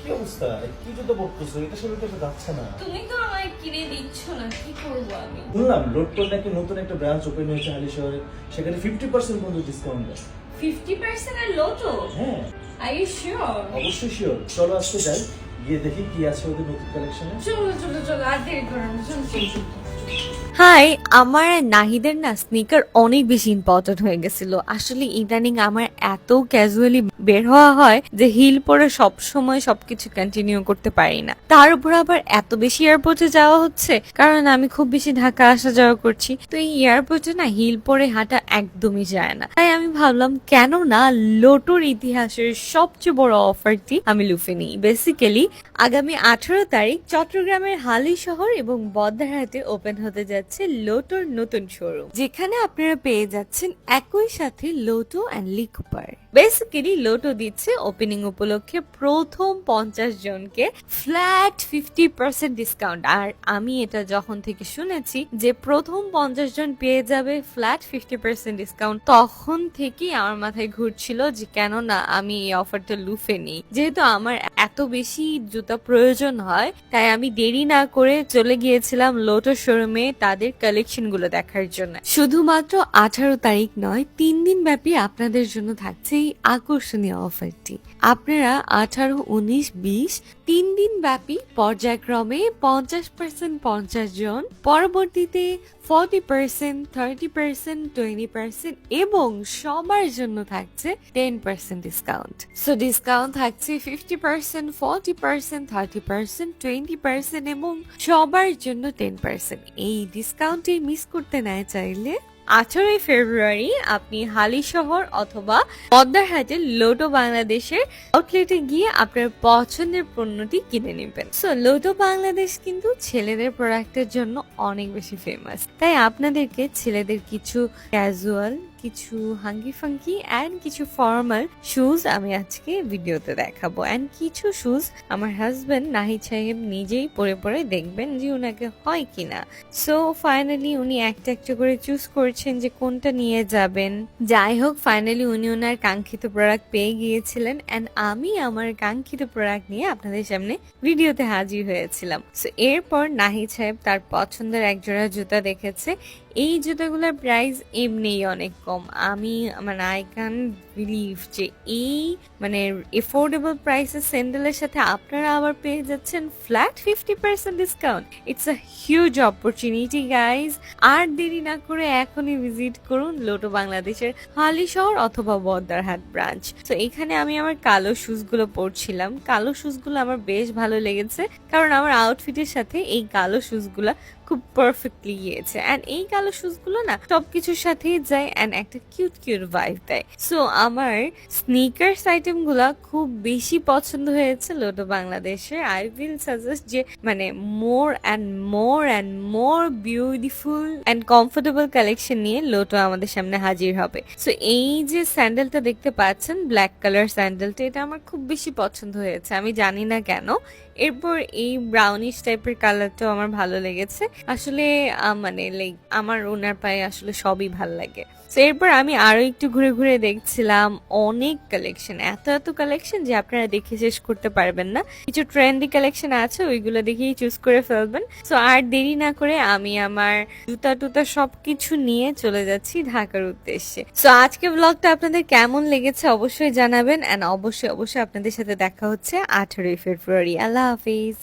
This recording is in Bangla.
কি অবস্থা? কি জুতো পরতেছো? এটা সাথে তো এটা যাচ্ছে না। তুমি তো আমায় কিনে দিচ্ছ না, কি করবো আমি? শুনলাম লোটপল নাকি নতুন একটা ব্রাঞ্চ ওপেন হয়েছে হালি শহরে, সেখানে 50% পর্যন্ত ডিসকাউন্ট দেয়। 50% এর লোটো? হ্যাঁ, আর ইউ শিওর? অবশ্যই শিওর। চলো আজকে যাই, গিয়ে দেখি কি আছে ওদের নতুন কালেকশনে। চলো চলো চলো, আর দেরি করো না, চলো চলো। হাই, আমার নাহিদের না স্নিকার অনেক বেশি ইম্পর্টেন্ট হয়ে গেছিল। আসলে ইদানিং আমার এত ক্যাজুয়ালি বের হওয়া হয় যে হিল পরে সব সময় সবকিছু কন্টিনিউ করতে পারি না। তার উপর আবার এত বেশি এয়ারপোর্টে যাওয়া হচ্ছে, কারণ আমি খুব বেশি ঢাকা আসা যাওয়া করছি। তো এই এয়ারপোর্টে না হিল পরে হাঁটা একদমই যায় না। তাই আমি ভাবলাম কেন না লোটোর ইতিহাসের সবচেয়ে বড় অফারটি আমি লুফে নিই। বেসিক্যালি আগামী 18 তারিখ চট্টগ্রামের হালি শহর এবং বদ্দারহাটে ওপেন হতে যাচ্ছে লোটোর নতুন শোরুম, যেখানে আপনারা পেয়ে যাচ্ছেন একই সাথে লোটো অ্যান্ড লিকুপার। বেসিক্যালি লোটো দিচ্ছে ওপেনিং উপলক্ষে প্রথম 50 জনকে ফ্ল্যাট 50% ডিসকাউন্ট। আর আমি এটা যখন থেকে শুনেছি যে প্রথম 50 জন পেয়ে যাবে ফ্ল্যাট 50% ডিসকাউন্ট, তখন থেকেই আমার মাথায় ঘুরছিল যে কেন না আমি এই অফারটা লুফে নিই। যেহেতু আমার এত বেশি জুতা প্রয়োজন হয়, তাই আমি দেরি না করে চলে গিয়েছিলাম লোটো শোরুমে তাদের কালেকশন গুলো দেখার জন্য। শুধুমাত্র 18 তারিখ নয়, 3 দিন ব্যাপী আপনাদের জন্য থাকছে এই আকর্ষণীয় অফারটি। আপনারা 18, 19, 20 3 দিন ব্যাপী পর্যায়ক্রমে 50% 50 জন, পরবর্তীতে 40%, 30%, 20% এবং সবার জন্য থাকছে 10% ডিসকাউন্ট। সো ডিসকাউন্ট থাকছে 50%, 40%, 30%, 20% এবং সবার জন্য 10%। এই ডিসকাউন্টে মিস করতে না চাইলে 18 ফেব্রুয়ারি আপনি হালি শহর অথবা বদ্দারহাটের লোটো বাংলাদেশের আউটলেটে গিয়ে আপনার পছন্দের পণ্যটি কিনে নেবেন। সো লোটো বাংলাদেশ কিন্তু ছেলেদের প্রোডাক্টের জন্য অনেক বেশি ফেমাস। তাই আপনাদেরকে ছেলেদের কিছু ক্যাজুয়াল, কিছু হাঙ্গি ফাঙ্কি অ্যান্ড কিছু ফর্মাল শুজ আমি আজকে ভিডিওতে দেখাবো। অ্যান্ড কিছু শুজ আমার হাজবেন্ড নাহিদ সাহেব নিজেই পরে পরে দেখবেন যে উনাকে হয় কিনা। সো ফাইনালি উনি একটা একটা করে চুজ করছেন যে কোনটা নিয়ে যাবেন। যাই হোক, ফাইনালি উনি ওনার কাঙ্ক্ষিত প্রোডাক্ট পেয়ে গিয়েছিলেন অ্যান্ড আমি আমার কাঙ্ক্ষিত প্রোডাক্ট নিয়ে আপনাদের সামনে ভিডিওতে হাজির হয়েছিলাম। সো এরপর নাহিদ সাহেব তার পছন্দের একজোড়া জুতা দেখেছে। এই জুতাগুলোর প্রাইস এমনিই অনেক কম। আমি মানে আই ক্যান বিলিভ যে এই মানে এফোর্ডেবল প্রাইসের স্যান্ডেলের সাথে আপনারা আবার পেয়ে যাচ্ছেন flat 50% discount. It's a huge opportunity guys. আর দেরি না করে এখনই ভিজিট করুন লোটো বাংলাদেশের হালি শহর অথবা বদ্দারহাট ব্রাঞ্চ। তো এখানে আমি আমার কালো শুজগুলো পরছিলাম। কালো শুজগুলো আমার বেশ ভালো লেগেছে, কারণ আমার আউটফিটের সাথে এই কালো শুজগুলো খুব পারফেক্টলি গিয়েছে। অ্যান্ড এই কালো শুজগুলো না সবকিছুর সাথেই যায় অ্যান্ড একটা কিউট কিউট ভাইব দেয়। সো আমার স্নিকার্স আইটেম গুলা খুব বেশি পছন্দ হয়েছে লোটো বাংলাদেশের। আই উইল সাজেস্ট যে মানে more and more beautiful and comfortable collection নিয়ে লোটো আমাদের সামনে হাজির হবে। সো এই যে স্যান্ডেলটা দেখতে পাচ্ছেন, ব্ল্যাক কালার স্যান্ডেলটা, এটা আমার খুব বেশি পছন্দ হয়েছে, আমি জানি না কেন। এরপর এই ব্রাউনিশ টাইপের কালারটাও আমার ভালো লেগেছে। আসলে মানে লাইক আমার ওনার পায়ে আসলে সবই ভাল লাগে। তো এরপর আমি আরো একটু ঘুরে ঘুরে দেখছিলাম অনেক কালেকশন, এত কালেকশন যে আপনারা দেখে শেষ করতে পারবেন না। কিছু ট্রেন্ডি কালেকশন আছে, ওইগুলো দেখেই চুজ করে ফেলবেন। সো আর দেরি না করে আমি আমার জুতা টুতা সবকিছু নিয়ে চলে যাচ্ছি ঢাকার উদ্দেশ্যে। সো আজকে ব্লগটা আপনাদের কেমন লেগেছে অবশ্যই জানাবেন, অ্যান্ড অবশ্যই আপনাদের সাথে দেখা হচ্ছে 18 ফেব্রুয়ারি। আল্লাহ হাফিজ।